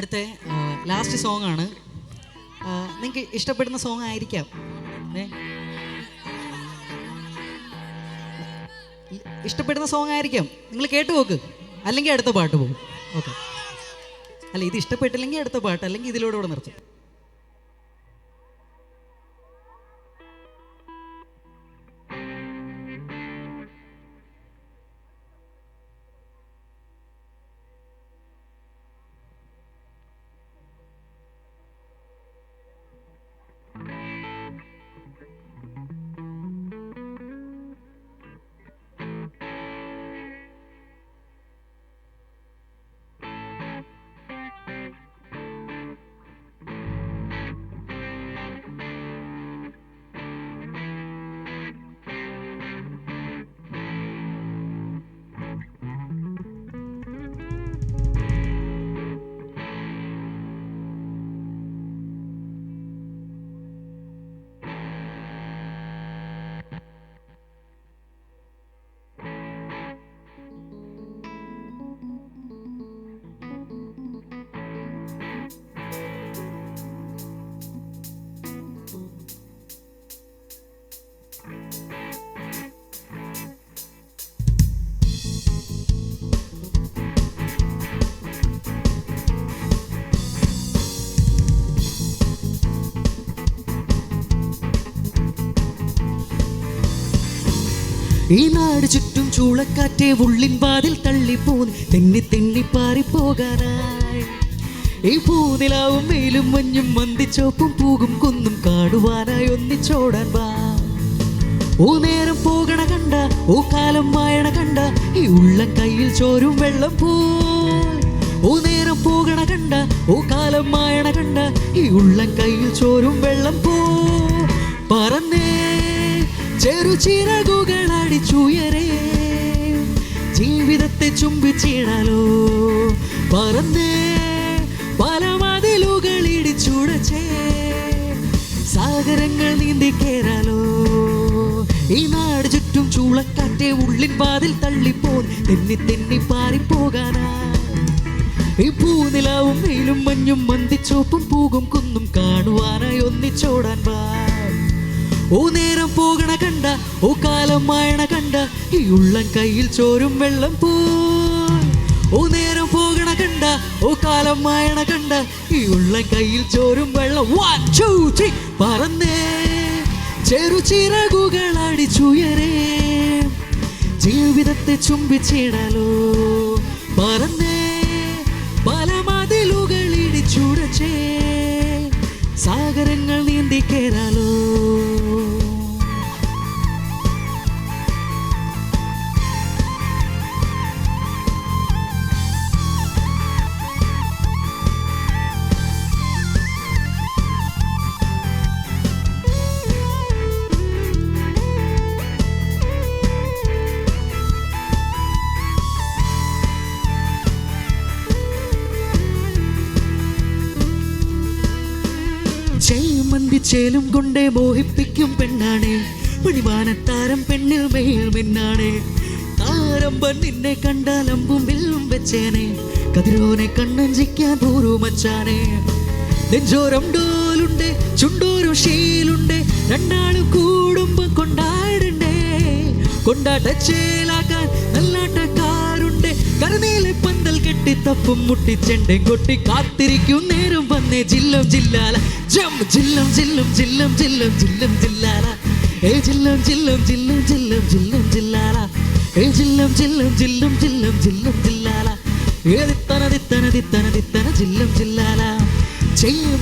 അടുത്ത last song ആണ്. നിങ്ങൾക്ക് ഇഷ്ടപ്പെടുന്ന സോങ് ആയിരിക്കാം. ഇഷ്ടപ്പെടുന്ന സോങ് ആയിരിക്കാം. നിങ്ങൾ കേട്ടു നോക്ക്, അല്ലെങ്കിൽ അടുത്ത പാട്ട് പോകും. ഓക്കെ, അല്ല ഇത് ഇഷ്ടപ്പെട്ടില്ലെങ്കിൽ അടുത്ത പാട്ട്, അല്ലെങ്കിൽ ഇതിലൂടെ നിർത്തും. ഈ നാട് ചുറ്റും ചൂളക്കാറ്റെ ഉള്ളിൻ വാതിൽ തള്ളിപ്പോന്ന് തെന്നി തെന്നി പാറിപ്പോകാനായി. ഈ പൂനിലാവും വെയിലും മഞ്ഞും മന്തിച്ചോപ്പും പൂകും കുന്നും കാടുവാനായി ഒന്നിച്ചോടാൻ വാ. ഓ നേരം പോകണ കണ്ട, ഓ കാലം മായണ കണ്ട, ഈ ഉള്ളം കയ്യിൽ ചോരും വെള്ളം പോ. ഓ നേരം പോകണ കണ്ട, ഓ കാലം മായണ കണ്ട, ഈ ഉള്ളം കയ്യിൽ ചോരും വെള്ളം പോ. പറന്നേ ചെറുചിറകുകളടിച്ചുയരേ, ജീവിതത്തെ ചുംബിച്ചിടാലോ. പറന്നേ പല മതിലുകൾ ഇടിച്ചുടച്ചേ, സാഗരങ്ങൾ നീന്തി കേറാലോ. ഈ നാട് ചുറ്റും ചൂളക്കാറ്റെ ഉള്ളിൻ വാതിൽ തള്ളിപ്പോൻ തെന്നി തെന്നി പാറിപ്പോകാനാ. ഈ പൂനിലാവും വെയിലും മഞ്ഞും മന്തിച്ചോപ്പും പൂകും കുന്നും കാണുവാനായി ഒന്നിച്ചോടാൻ വാ. ഓ നേരം പോകണ കണ്ട, ഓ കാലം മായണ കണ്ട, ഈ ഉള്ളം കയ്യിൽ ചോരും വെള്ളം പോ. ഓ നേരം പോകണ കണ്ട, ഓ കാലം മായണ കണ്ട, ഈ ഉള്ളം കയ്യിൽ ചോരും വെള്ളം. 1 2 3 പറന്നേ ചെറുചിറകുകൾ അടിച്ചുയരേ, ജീവിതത്തെ ചുംബിച്ചിടാലോ. പറന്നേ പല മതിലുകൾ ഇടിച്ചുടച്ചേ, സാഗരങ്ങൾ നീന്തി കേറാലോ. ചേലും കൊണ്ടേ മോഹിപ്പിക്കും പെണ്ണാണ്, മണിവാനത്താരം പെണ്ണിൽ മേൽ മെന്നാണ്. താരമ്പൻ നിന്നെ കണ്ടാൽ അമ്പും വില്ലും വെച്ചേനെ, കതിരോനെ കണ്ണഞ്ചിക്കാൻ പൂർവമച്ചാനെ. നെഞ്ചോരം ഡോലുണ്ട്, ചുണ്ടോരം ഷീലുണ്ട്, രണ്ടാളും കൂടുമ്പോ കൊണ്ടാടണ്ടേ. കൊണ്ടാട്ടച്ചേലാക്കാൻ നല്ലാട്ടക്കാരുണ്ട്, കരനീലെ പന്തൽ കെട്ടി തപ്പും മുട്ടിച്ചെണ്ടെ കൊട്ടി കാത്തിരിക്കും നേരം വന്നേ. ജില്ലം ജില്ലാല ജം ജില്ലം ജില്ലം ജില്ലം ജില്ലം ജില്ലം ജില്ലാല, ഏ ജില്ലം ജില്ലം ജില്ലം ജില്ലം ജില്ലം ജില്ലാല, ഏ ജില്ലം ജില്ലം ജില്ലം ജില്ലം ജില്ലം ജില്ലാല, ഏതിത്തന ദിത്തന ദിത്തന ദിത്തന ജില്ലം ജില്ലാല.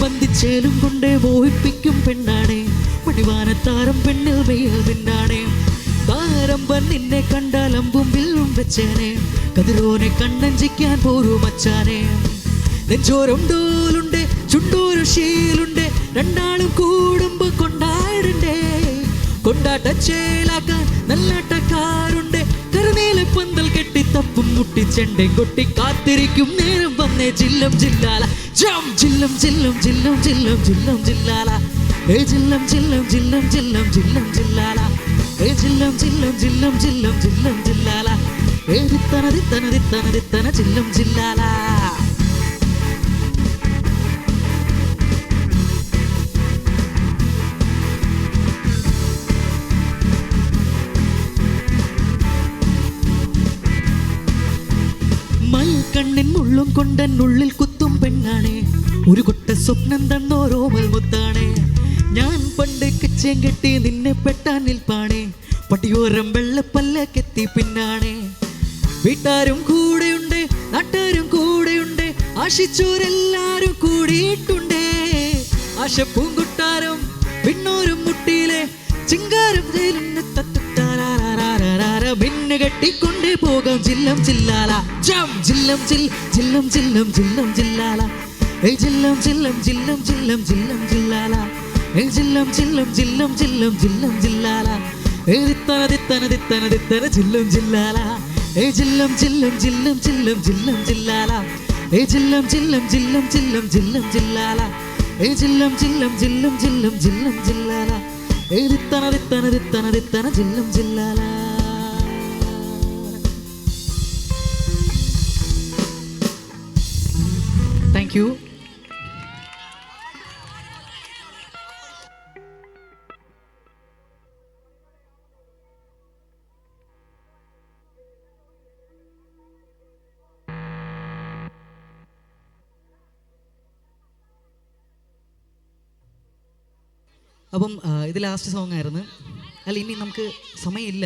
ബന്ധിച്ചേലും കൊണ്ടേ മോഹിപ്പിക്കും പെണ്ണാണേ, മണിവാനത്താരം പെണ്ണിൽ മേൽ മിന്നാണേ. താരമ്പൻ നിന്നെ കണ്ടാൽ അമ്പും വില്ലും വെച്ചേനെ, കതിരോനെ കണ്ണഞ്ചിക്കാൻ പോരുമച്ചാനെ. നെഞ്ചോരം ഡോലുണ്ട്, ചുണ്ടോരം ഷീലുണ്ട്, രണ്ടാളും കൂടുമ്പോ കൊണ്ടാടണ്ടേ. കൊണ്ടാട്ടച്ചേലാക്കാൻ നല്ലാട്ടക്കാരുണ്ട്, കരനീലെ പന്തൽ കെട്ടി തപ്പും മുട്ടിച്ചെണ്ടെ കൊട്ടി കാത്തിരിക്കും നേരം വന്നേ. ജില്ലം ജില്ലാല ജം ജില്ലം ജില്ലം ജില്ലം ജില്ലം ജില്ലം ജില്ലാല, ഏ ജില്ലം ജില്ലം ജില്ലം ജില്ലം ജില്ലം ജില്ലാല, ഏ ജില്ലം ജില്ലം ജില്ലം ജില്ലം ജില്ലം ജില്ലാല, ഏ ദിത്തന ദിത്തന ദിത്തന ദിത്തന ജില്ലം ജില്ലാല. മൽക്കണ്ണിൻ മുള്ളും കൊണ്ടെന്നുള്ളിൽ കുത്തും പെണ്ണാണേ, ഒരു കൊട്ട സ്വപ്നം തന്നോരോമൽ മുത്താണേ. ഞാൻ പണ്ട് കിച്ചേം കെട്ടി നിന്നെ പെട്ടാൻ നിൽപ്പാണേ, പട്ടിയോരം വെള്ളപ്പല്ലക്കെത്തി പിന്നാണേ. വീട്ടാരും കൂടെയുണ്ട്, നാട്ടാരും കൂടെയുണ്ട്, ആശിച്ചോരെല്ലാരും കൂടിയിട്ടുണ്ടേ. ആശ പൂങ്കുട്ടാരും പിന്നോരും മുട്ടിയിലെ ചിങ്കാരം മിന്നു കെട്ടിക്കൊണ്ടേ പോകാം ജില്ലം ജില്ലാല. ജം ജില്ലം ജില്ലം ജില്ലം ജില്ലം ജില്ലാല. ഏ ജില്ലം ജില്ലം ജില്ലം ജില്ലം ജില്ലം ജില്ലാല. ഏ ജില്ലം ജില്ലം ജില്ലം ജില്ലം ജില്ലം ജില്ലാല. ഏ ദിത്തന ദിത്തന ദിത്തന ദിത്തന ജില്ലം ജില്ലാല. ഏ ജില്ലം ജില്ലം ജില്ലം ജില്ലം ജില്ലം ജില്ലാല. ഏ ജില്ലം ജില്ലം ജില്ലം ജില്ലം ജില്ലം ജില്ലാല. ഏ ജില്ലം ജില്ലം ജില്ലം ജില്ലം ജില്ലം ജില്ലാല. ഏ ദിത്തന ദിത്തന ദിത്തന ദിത്തന ജില്ലം ജില്ലാല. Thank you. അപ്പം ഇത് ലാസ്റ്റ് സോങ് ആയിരുന്നു. അല്ല, ഇനി നമുക്ക് സമയമില്ല,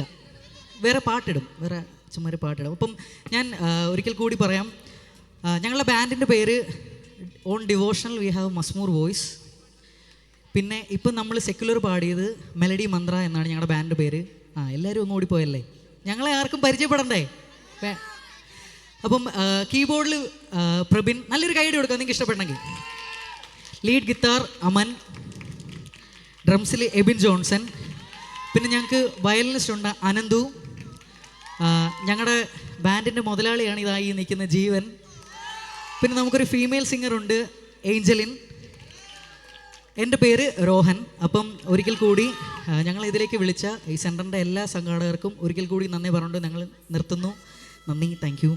വേറെ പാട്ടിടും, വേറെ ചുമ്മാ പാട്ടിടും. അപ്പം ഞാൻ ഒരിക്കൽ കൂടി പറയാം, ഞങ്ങളുടെ ബാൻഡിൻ്റെ പേര് ഓൺ ഡിവോഷണൽ വി ഹാവ് മസ്മൂർ വോയിസ്. പിന്നെ ഇപ്പം നമ്മൾ സെക്യുലർ പാടിയത് മെലഡി മന്ത്ര എന്നാണ് ഞങ്ങളുടെ ബാൻഡ് പേര്. എല്ലാവരും ഒന്ന് ഓടിപ്പോയല്ലേ, ഞങ്ങളെ ആർക്കും പരിചയപ്പെടണ്ടേ. അപ്പം കീബോർഡിൽ പ്രബിൻ, നല്ലൊരു കൈയ്യടി കൊടുക്കാം നിങ്ങൾക്ക് ഇഷ്ടപ്പെട്ടെങ്കിൽ. ലീഡ് ഗിത്താർ അമൻ, ഡ്രംസിൽ എബിൻ ജോൺസൺ, പിന്നെ ഞങ്ങൾക്ക് വയലിനിസ്റ്റ് ഉണ്ട് അനന്തു. ഞങ്ങളുടെ ബാൻഡിൻ്റെ മുതലാളിയാണ് ഇതായി നിൽക്കുന്ന ജീവൻ. പിന്നെ നമുക്കൊരു ഫീമെയിൽ സിംഗറുണ്ട് ഏഞ്ചലിൻ. എൻ്റെ പേര് രോഹൻ. അപ്പം ഒരിക്കൽ കൂടി ഞങ്ങൾ ഇതിലേക്ക് വിളിച്ച ഈ സെൻറ്ററിൻ്റെ എല്ലാ സംഘാടകർക്കും ഒരിക്കൽ കൂടി നന്ദി പറഞ്ഞുകൊണ്ട് ഞങ്ങൾ നിർത്തുന്നു. നന്ദി, താങ്ക് യു.